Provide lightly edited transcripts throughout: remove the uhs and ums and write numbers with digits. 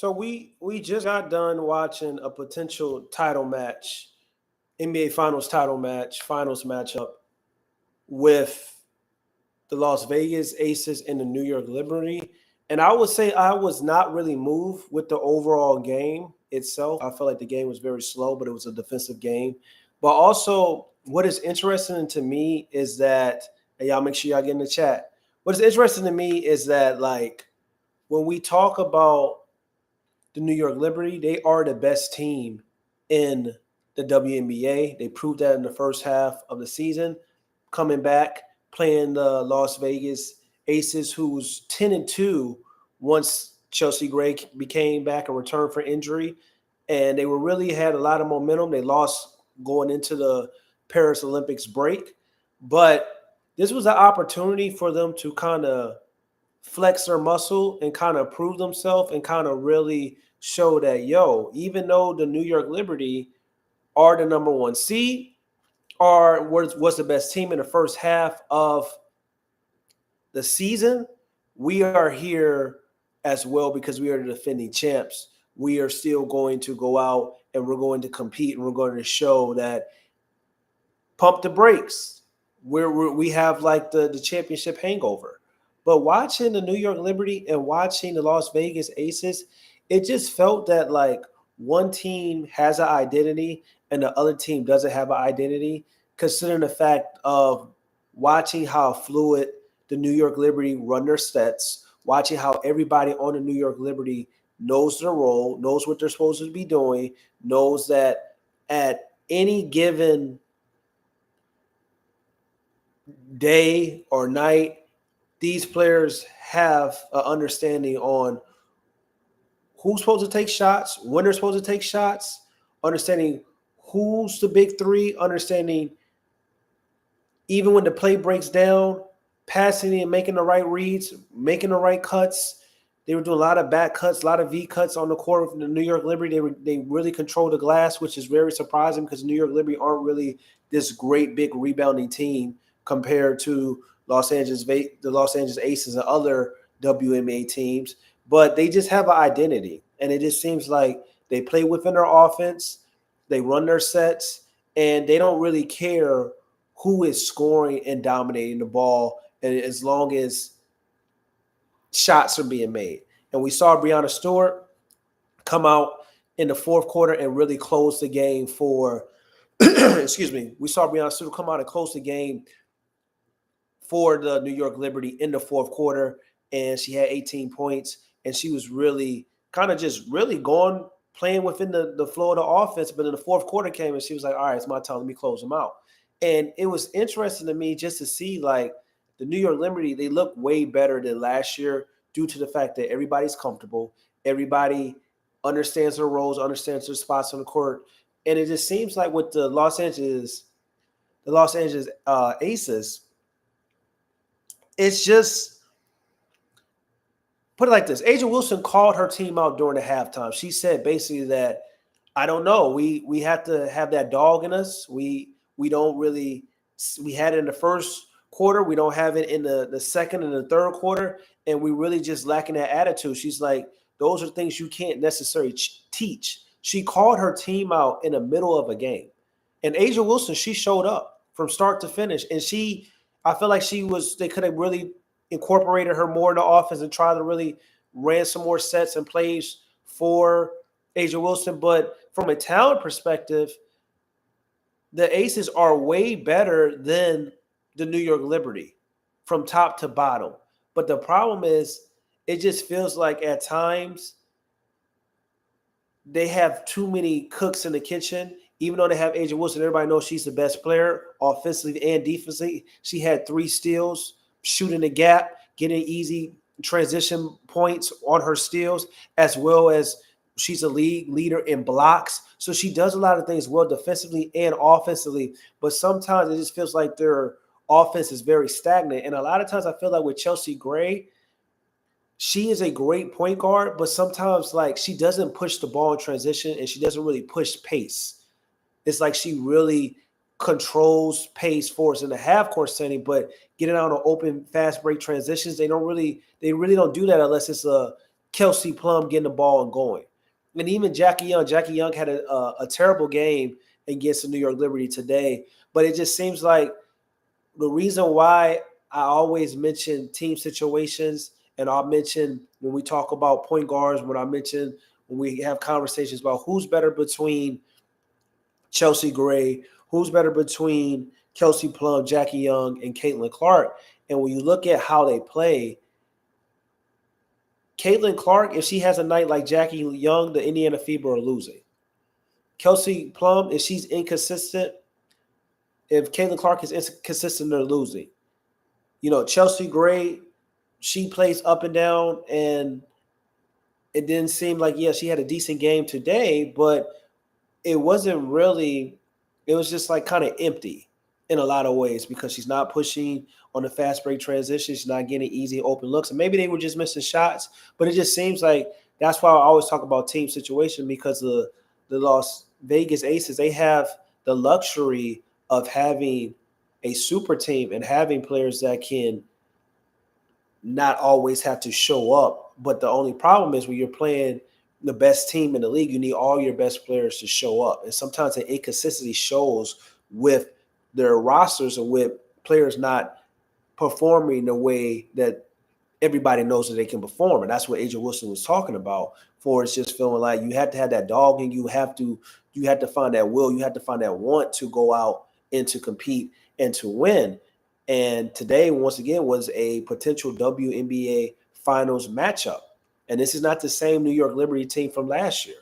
So we just got done watching a potential title match, NBA Finals title match, finals matchup with the Las Vegas Aces and the New York Liberty. And I would say I was not really moved with the overall game itself. I felt like the game was very slow, but it was a defensive game. But also, what is interesting to me is that, and y'all make sure y'all get in the chat. What is interesting to me is that, like, when we talk about the New York Liberty, they are the best team in the WNBA. They proved that in the first half of the season, coming back, playing the Las Vegas Aces, who's 10-2 once Chelsea Gray became back and returned for injury. And they were really had a lot of momentum. They lost going into the Paris Olympics break. But this was an opportunity for them to kind of flex their muscle and kind of prove themselves and kind of really show that, yo, even though the New York Liberty are the number one seed, was the best team in the first half of the season, we are here as well because we are the defending champs. We are still going to go out and we're going to compete and we're going to show that pump the brakes. We have like the championship hangover. But watching the New York Liberty and watching the Las Vegas Aces, it just felt that like one team has an identity and the other team doesn't have an identity, considering the fact of watching how fluid the New York Liberty run their sets, watching how everybody on the New York Liberty knows their role, knows what they're supposed to be doing, knows that at any given day or night, these players have an understanding on who's supposed to take shots, when they're supposed to take shots, understanding who's the big three, understanding even when the play breaks down, passing and making the right reads, making the right cuts. They were doing a lot of back cuts, a lot of V cuts on the court of the New York Liberty. They really controlled the glass, which is very surprising because New York Liberty aren't really this great big rebounding team compared to the Los Angeles Aces and other WNBA teams. But they just have an identity, and it just seems like they play within their offense, they run their sets, and they don't really care who is scoring and dominating the ball, and as long as shots are being made. And we saw Breanna Stewart come out in the fourth quarter and really close the game for excuse me. We saw Breanna Stewart come out and close the game for the New York Liberty in the fourth quarter, and she had 18 points, and she was really kind of just really playing within the flow of the offense. But then the fourth quarter came, and she was like, all right, it's my time. Let me close them out. And it was interesting to me just to see, like, the New York Liberty, they look way better than last year due to the fact that everybody's comfortable. Everybody understands their roles, understands their spots on the court. And it just seems like with the Los Angeles Aces, it's just, put it like this. Wilson called her team out during the halftime. She said basically that, I don't know, we have to have that dog in us. We don't really – we had it in the first quarter. We don't have it in the second and the third quarter, and we really just lacking that attitude. She's like, those are things you can't necessarily teach. She called her team out in the middle of a game. And Asia Wilson, she showed up from start to finish, and I feel like they could have really incorporated her more in the offense and tried to really ran some more sets and plays for Asia Wilson. But from a talent perspective, the Aces are way better than the New York Liberty from top to bottom. But the problem is it just feels like at times they have too many cooks in the kitchen. Even though they have Asia Wilson, everybody knows she's the best player offensively and defensively. She had 3 steals, shooting the gap, getting easy transition points on her steals, as well as she's a league leader in blocks. So she does a lot of things well defensively and offensively, but sometimes it just feels like their offense is very stagnant. And a lot of times I feel like with Chelsea Gray, she is a great point guard, but sometimes like she doesn't push the ball in transition and she doesn't really push pace. It's like she really controls pace for us in the half-court setting, but getting out on open, fast break transitions, they really don't do that unless it's a Kelsey Plum getting the ball and going. And even Jackie Young had a terrible game against the New York Liberty today. But it just seems like the reason why I always mention team situations, and I'll mention when we talk about point guards, when we have conversations about who's better between Chelsea Gray, who's better between Kelsey Plum, Jackie Young, and Caitlin Clark. And when you look at how they play, Caitlin Clark, if she has a night like Jackie Young, the Indiana Fever are losing. Kelsey Plum, if she's inconsistent, if Caitlin Clark is inconsistent, they're losing. Chelsea Gray, she plays up and down, and it didn't seem like, she had a decent game today, but it wasn't really, it was just like kind of empty in a lot of ways because she's not pushing on the fast break transition. She's not getting easy open looks. And maybe they were just missing shots, but it just seems like that's why I always talk about team situation, because the Las Vegas Aces, they have the luxury of having a super team and having players that can not always have to show up. But the only problem is when you're playing the best team in the league, you need all your best players to show up. And sometimes the inconsistency shows with their rosters and with players not performing the way that everybody knows that they can perform. And that's what Ajawilson was talking about. For it's just feeling like you have to have that dog, and you have to find that will, you have to find that want to go out and to compete and to win. And today, once again, was a potential WNBA finals matchup. And this is not the same New York Liberty team from last year.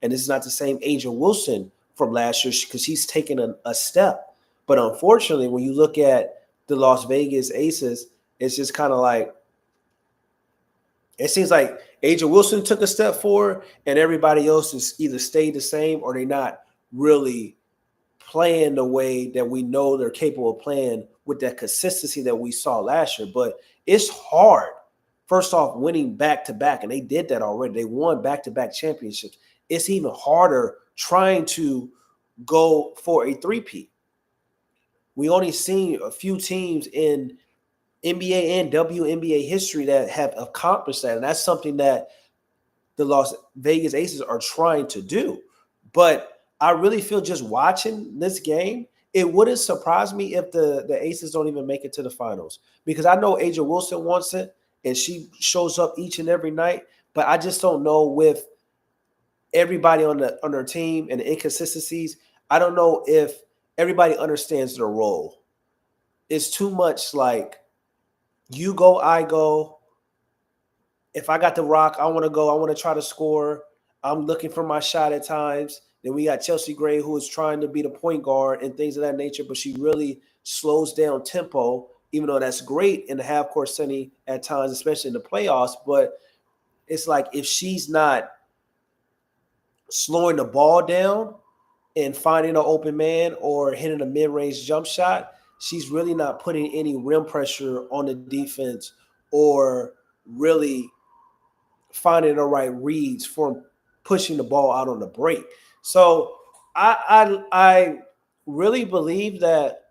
And this is not the same Ajawilson from last year, because he's taken a step. But unfortunately, when you look at the Las Vegas Aces, it's just kind of like, it seems like Ajawilson took a step forward and everybody else has either stayed the same or they're not really playing the way that we know they're capable of playing with that consistency that we saw last year. But it's hard, first off, winning back-to-back, and they did that already. They won back-to-back championships. It's even harder trying to go for a three-peat. We only seen a few teams in NBA and WNBA history that have accomplished that, and that's something that the Las Vegas Aces are trying to do. But I really feel, just watching this game, it wouldn't surprise me if the Aces don't even make it to the finals, because I know Ajawilson wants it and she shows up each and every night, but I just don't know with everybody on their team and the inconsistencies. I don't know if everybody understands their role. It's too much like, you go, I go. If I got the rock, I want to go. I want to try to score. I'm looking for my shot at times. Then we got Chelsea Gray, who is trying to be the point guard and things of that nature, but she really slows down tempo, even though that's great in the half-court setting at times, especially in the playoffs. But it's like, if she's not slowing the ball down and finding an open man or hitting a mid-range jump shot, she's really not putting any rim pressure on the defense or really finding the right reads for pushing the ball out on the break. So I really believe that,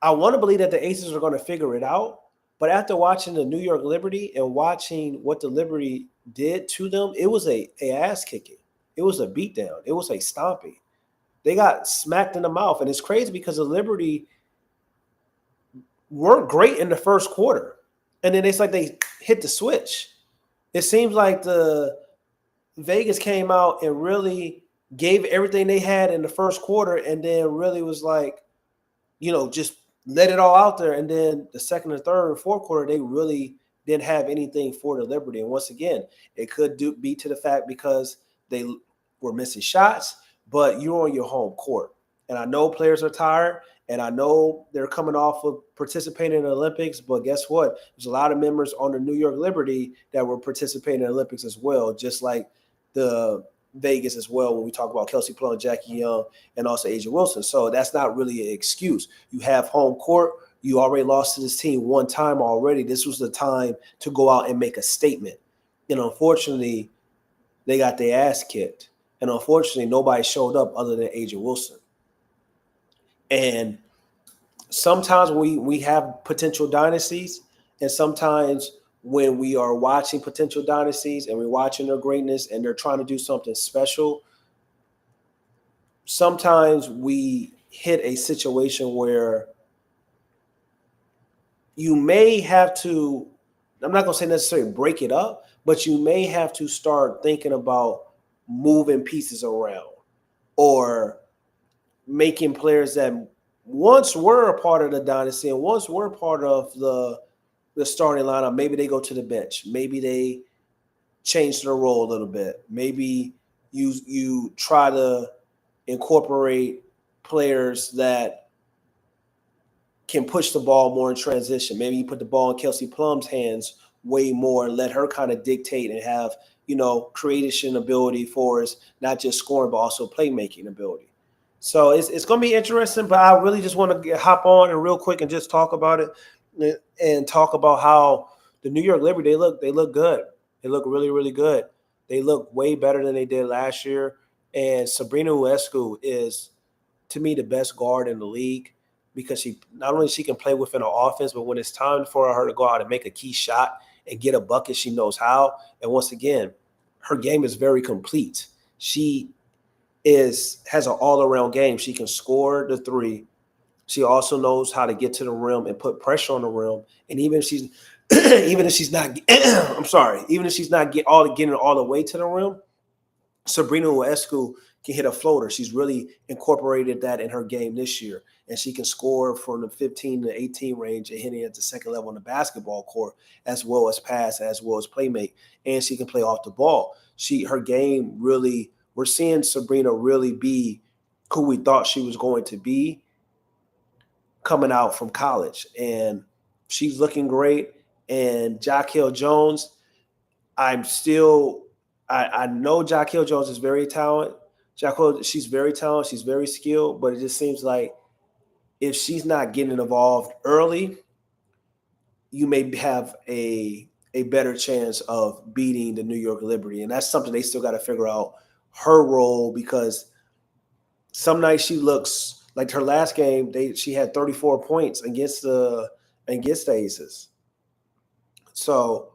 I want to believe that the Aces are going to figure it out. But after watching the New York Liberty and watching what the Liberty did to them, it was a ass kicking. It was a beatdown. It was a stomping. They got smacked in the mouth. And it's crazy because the Liberty weren't great in the first quarter. And then it's like they hit the switch. It seems like the Vegas came out and really gave everything they had in the first quarter, and then really was like, just let it all out there. And then the second and third and fourth quarter, they really didn't have anything for the Liberty. And once again, it could be to the fact because they were missing shots, but you're on your home court. And I know players are tired, and I know they're coming off of participating in the Olympics, but guess what? There's a lot of members on the New York Liberty that were participating in the Olympics as well, just like the Vegas as well, when we talk about Kelsey Plum, Jackie Young, and also Ajawilson. So that's not really an excuse. You have home court. You already lost to this team one time already. This was the time to go out and make a statement. And unfortunately, they got their ass kicked. And unfortunately, nobody showed up other than Ajawilson. And sometimes we have potential dynasties, and sometimes when we are watching potential dynasties and we're watching their greatness and they're trying to do something special, sometimes we hit a situation where you may have to, I'm not going to say necessarily break it up, but you may have to start thinking about moving pieces around or making players that once were a part of the dynasty and once were part of the starting lineup, maybe they go to the bench. Maybe they change their role a little bit. Maybe you try to incorporate players that can push the ball more in transition. Maybe you put the ball in Kelsey Plum's hands way more and let her kind of dictate and have, creation ability for us, not just scoring, but also playmaking ability. So it's going to be interesting, but I really just want to hop on and real quick and just talk about it and talk about how the New York Liberty, they look good. They look really, really good. They look way better than they did last year. And Sabrina Ionescu is, to me, the best guard in the league because she not only she can play within an offense, but when it's time for her to go out and make a key shot and get a bucket, she knows how. And once again, her game is very complete. She has an all-around game. She can score the three. She also knows how to get to the rim and put pressure on the rim. And even if she's even if she's not I'm sorry, even if she's not getting all the way to the rim, Sabrina Ionescu can hit a floater. She's really incorporated that in her game this year. And she can score from the 15 to 18 range and hitting at the second level on the basketball court, as well as pass, as well as playmate. And she can play off the ball. Her game really, we're seeing Sabrina really be who we thought she was going to be coming out from college. And she's looking great. And Jaquel Jones, I know Jaquel Jones is very talented. She's very talented. She's very skilled, but it just seems like if she's not getting involved early, you may have a better chance of beating the New York Liberty. And that's something they still got to figure out her role, because some nights she looks like her last game, she had 34 points against the Aces. So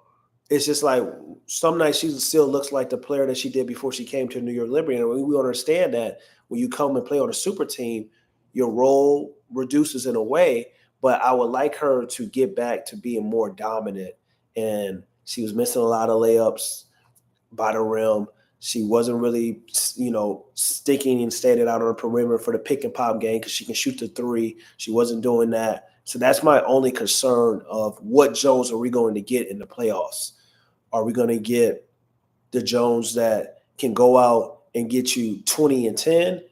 it's just like some nights she still looks like the player that she did before she came to New York Liberty. And we understand that when you come and play on a super team, your role reduces in a way, but I would like her to get back to being more dominant. And she was missing a lot of layups by the rim. She wasn't really, sticking and standing out on the perimeter for the pick and pop game because she can shoot the three. She wasn't doing that. So that's my only concern of what Jones are we going to get in the playoffs. Are we going to get the Jones that can go out and get you 20 and 10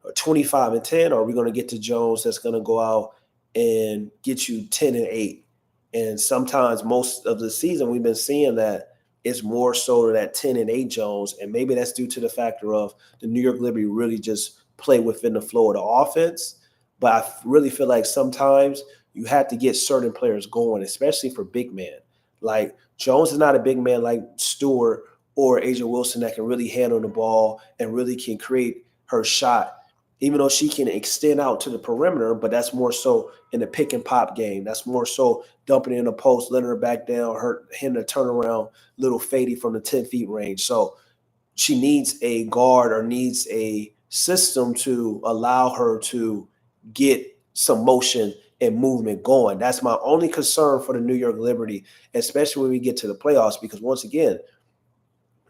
or 25 and 10? Or are we going to get the Jones that's going to go out and get you 10 and 8? And sometimes most of the season we've been seeing that it's more so to that 10 and 8 Jones. And maybe that's due to the factor of the New York Liberty really just play within the flow of the offense. But I really feel like sometimes you have to get certain players going, especially for big men. Like Jones is not a big man like Stewart or Ajawilson that can really handle the ball and really can create her shot, even though she can extend out to the perimeter, but that's more so in the pick and pop game. That's more so dumping in the post, letting her back down, hitting a turnaround, little fadey from the 10 feet range. So she needs a guard or needs a system to allow her to get some motion and movement going. That's my only concern for the New York Liberty, especially when we get to the playoffs, because once again,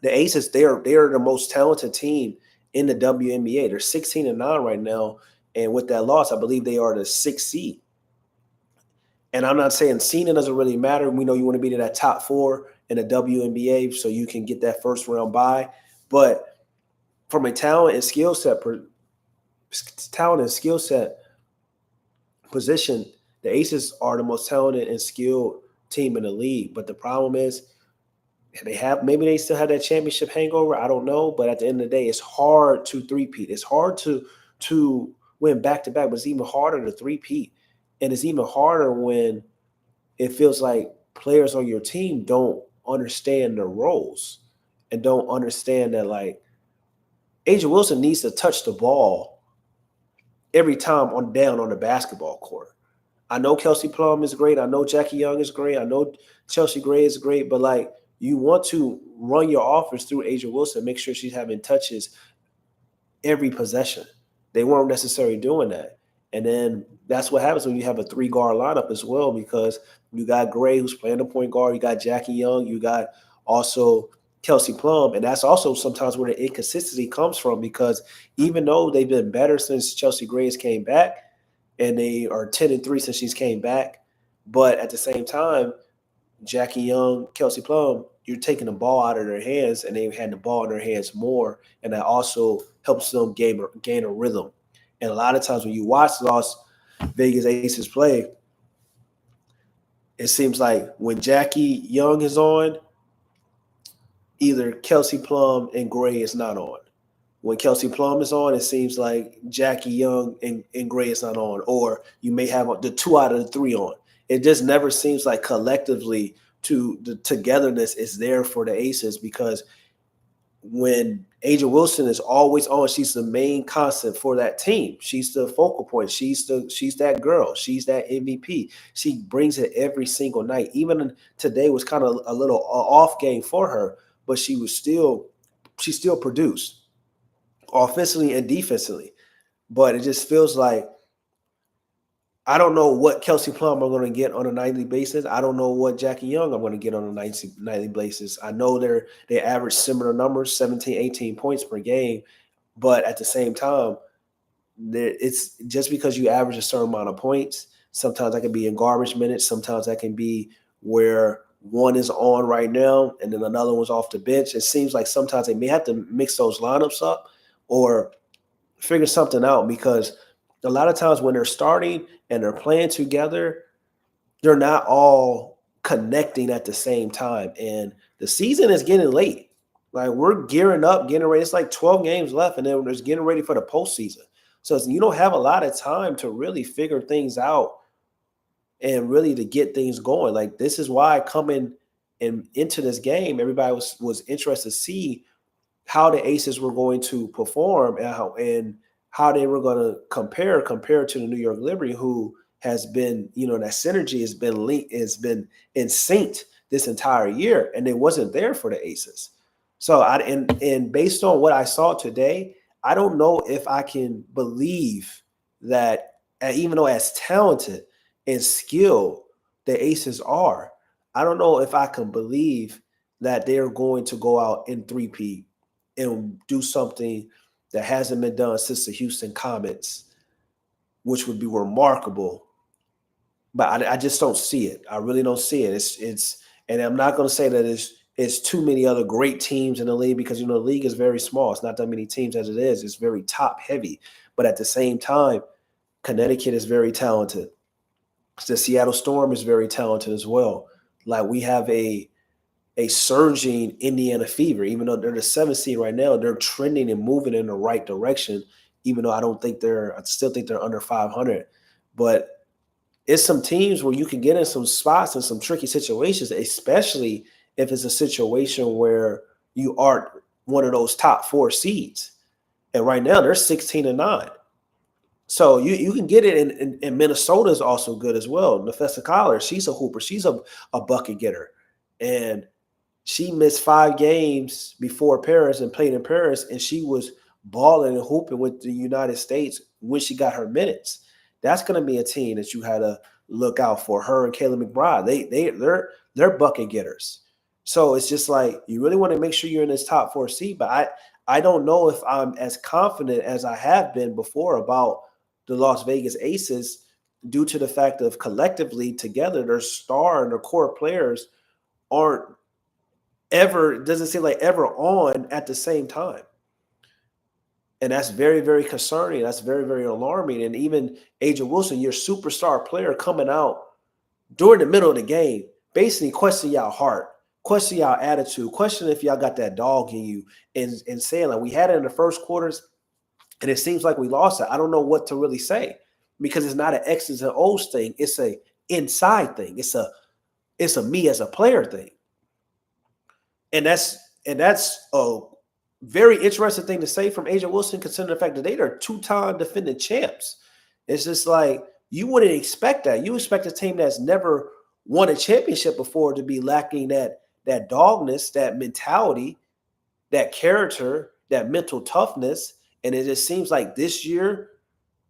the Aces, they are the most talented team in the WNBA. They're 16-9 right now. And with that loss, I believe they are the 6th seed. And I'm not saying seeding doesn't really matter. We know you want to be to that top 4 in the WNBA so you can get that first round bye. But from a talent and skill set position, the Aces are the most talented and skilled team in the league. But the problem is maybe they still have that championship hangover. I don't know. But at the end of the day, it's hard to three-peat. It's hard to win back-to-back, but it's even harder to three-peat. And it's even harder when it feels like players on your team don't understand their roles and don't understand that, like, Ajawilson needs to touch the ball every time down on the basketball court. I know Kelsey Plum is great. I know Jackie Young is great. I know Chelsea Gray is great. But like, you want to run your offense through Asia Wilson, make sure she's having touches every possession. They weren't necessarily doing that. And then that's what happens when you have a 3 guard lineup as well, because you got Gray who's playing the point guard, you got Jackie Young, you got also Kelsey Plum. And that's also sometimes where the inconsistency comes from, because even though they've been better since Chelsea Gray has came back, and they are 10-3 since she's came back, but at the same time, Jackie Young, Kelsey Plum, you're taking the ball out of their hands, and they've had the ball in their hands more, and that also helps them gain a rhythm. And a lot of times when you watch Las Vegas Aces play, it seems like when Jackie Young is on, either Kelsey Plum and Gray is not on. When Kelsey Plum is on, it seems like Jackie Young and Gray is not on, or you may have the 2 out of the 3 on. It just never seems like collectively the togetherness is there for the Aces, because when Asia Wilson is always on, she's the main constant for that team. She's the focal point. She's that girl. She's that MVP. She brings it every single night. Even today was kind of a little off game for her, but she still produced offensively and defensively. But it just feels like I don't know what Kelsey Plum I'm going to get on a nightly basis. I don't know what Jackie Young I'm going to get on a nightly basis. I know they average similar numbers, 17, 18 points per game. But at the same time, it's just because you average a certain amount of points, sometimes that can be in garbage minutes. Sometimes that can be where one is on right now and then another one's off the bench. It seems like sometimes they may have to mix those lineups up or figure something out, because a lot of times when they're starting and they're playing together, they're not all connecting at the same time. And the season is getting late. Like, we're gearing up, getting ready. It's like 12 games left, and then there's getting ready for the postseason. So you don't have a lot of time to really figure things out and really to get things going. Like, this is why coming into this game, everybody was interested to see how the Aces were going to perform and how they were going to compare to the New York Liberty, who has been, that synergy has been in sync this entire year, and it wasn't there for the Aces. So and based on what I saw today, I don't know if I can believe that, even though as talented and skilled the Aces are, I don't know if I can believe that they're going to go out in three-peat and do something that hasn't been done since the Houston Comets, which would be remarkable. But I just don't see it. I really don't see it. It's and I'm not going to say that it's too many other great teams in the league, because the league is very small. It's not that many teams as it is. It's very top heavy. But at the same time, Connecticut is very talented. The Seattle Storm is very talented as well. Like, we have a surging Indiana Fever. Even though they're the 7th seed right now, they're trending and moving in the right direction, even though I still think they're under 500. But it's some teams where you can get in some spots and some tricky situations, especially if it's a situation where you aren't one of those top 4 seeds. And right now they're 16-9. So you can get it in Minnesota is also good as well. Nefessa Collar, she's a hooper. She's a bucket getter. And she missed 5 games before Paris and played in Paris, and she was balling and hooping with the United States when she got her minutes. That's going to be a team that you had to look out for. Her and Kayla McBride, they're bucket getters. So it's just like, you really want to make sure you're in this top 4 seed. But I don't know if I'm as confident as I have been before about the Las Vegas Aces, due to the fact of collectively together, their star and their core players aren't doesn't seem like ever on at the same time. And that's very, very concerning. That's very, very alarming. And even Asia Wilson, your superstar player, coming out during the middle of the game, basically questioning y'all heart, questioning y'all attitude, questioning if y'all got that dog in you, and saying, like, we had it in the first quarters and it seems like we lost it. I don't know what to really say, because it's not an X's and O's thing. It's a inside thing. It's a me as a player thing. And that's a very interesting thing to say from Asia Wilson, considering the fact that they are 2-time defending champs. It's just like, You wouldn't expect that. You expect a team that's never won a championship before to be lacking that dogness, that mentality, that character, that mental toughness. And it just seems like this year,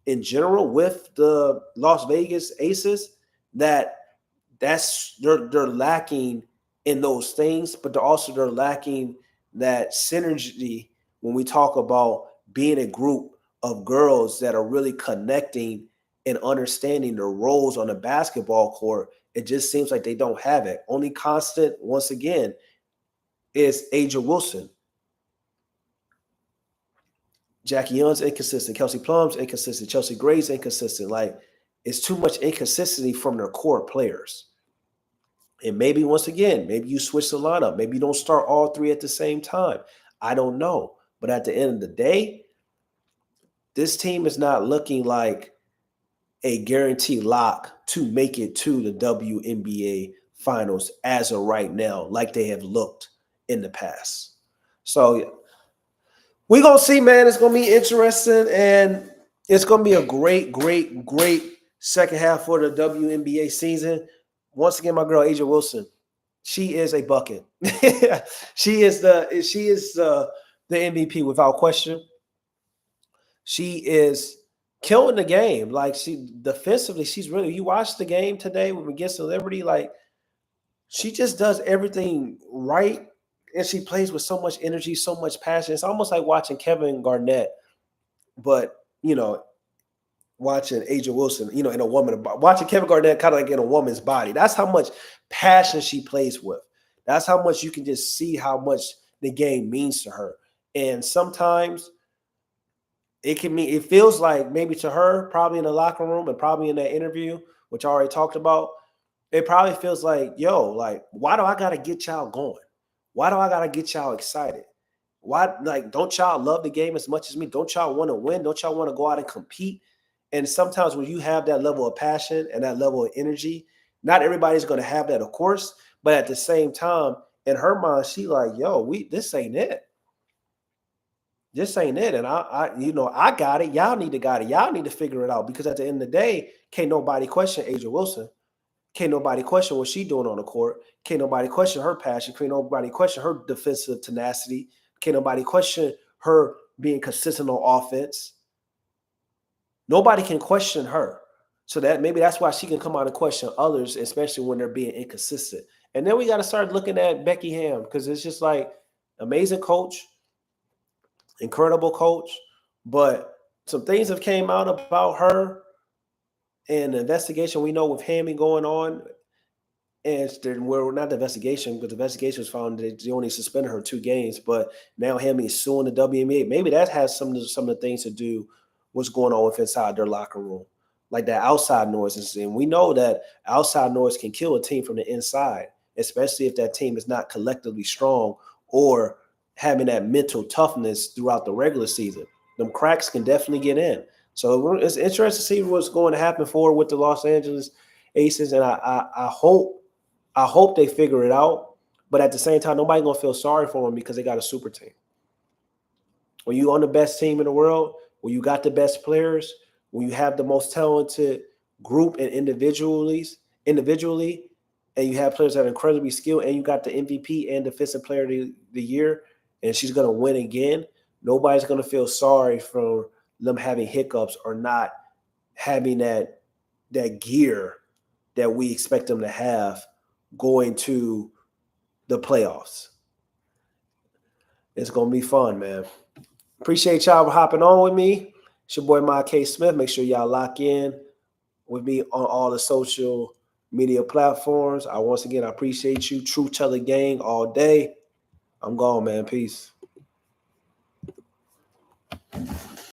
in general, with the Las Vegas Aces, they're lacking in those things, but they're lacking that synergy when we talk about being a group of girls that are really connecting and understanding their roles on the basketball court. It just seems like they don't have it. Only constant, once again, is Wilson. Jackie Young's inconsistent. Kelsey Plum's inconsistent. Chelsea Gray's inconsistent. Like, it's too much inconsistency from their core players. And maybe, once again, maybe you switch the lineup. Maybe you don't start all three at the same time. I don't know. But at the end of the day, this team is not looking like a guaranteed lock to make it to the WNBA finals as of right now, like they have looked in the past. So we're going to see, man. It's going to be interesting, and it's going to be a great, great, great second half for the WNBA season. Once again, my girl, Ajawilson, she is a bucket. she is the MVP without question. She is killing the game. Like, she defensively, she's really, you watch the game today against Liberty, like, she just does everything right. And she plays with so much energy, so much passion. It's almost like watching Kevin Garnett, but, watching Ajawilson, in a woman, watching Kevin Garnett kind of like in a woman's body. That's how much passion she plays with. That's how much you can just see how much the game means to her. And sometimes it feels like maybe to her, probably in the locker room and probably in that interview, which I already talked about, it probably feels like, like, why do I got to get y'all going? Why do I got to get y'all excited? Why, like, don't y'all love the game as much as me? Don't y'all want to win? Don't y'all want to go out and compete? And sometimes when you have that level of passion and that level of energy, not everybody's going to have that, of course, but at the same time, in her mind, she like, this ain't it. This ain't it. And I got it. Y'all need to got it. Y'all need to figure it out, because at the end of the day, can't nobody question Ajawilson. Can't nobody question what she's doing on the court. Can't nobody question her passion. Can't nobody question her defensive tenacity. Can't nobody question her being consistent on offense. Nobody can question her. So that maybe that's why she can come out and question others, especially when they're being inconsistent. And then we got to start looking at Becky Hamm, because it's just like, amazing coach, incredible coach, but some things have came out about her and the investigation we know with Hammy going on. And we're not the investigation, because the investigation was found that they only suspended her 2 games. But now Hammy is suing the WNBA. Maybe that has some of the things to do what's going on with inside their locker room, like that outside noise. And we know that outside noise can kill a team from the inside, especially if that team is not collectively strong or having that mental toughness throughout the regular season. Them cracks can definitely get in. So it's interesting to see what's going to happen forward with the Los Angeles Aces, and I hope they figure it out. But at the same time, nobody's going to feel sorry for them, because they got a super team. When you on the best team in the world, when you got the best players, when you have the most talented group and individually, and you have players that are incredibly skilled, and you got the MVP and Defensive Player of the Year, and she's going to win again, nobody's going to feel sorry for them having hiccups or not having that gear that we expect them to have going to the playoffs. It's going to be fun, man. Appreciate y'all for hopping on with me. It's your boy, Mike K. Smith. Make sure y'all lock in with me on all the social media platforms. Once again, I appreciate you. Truth Teller Gang all day. I'm gone, man. Peace.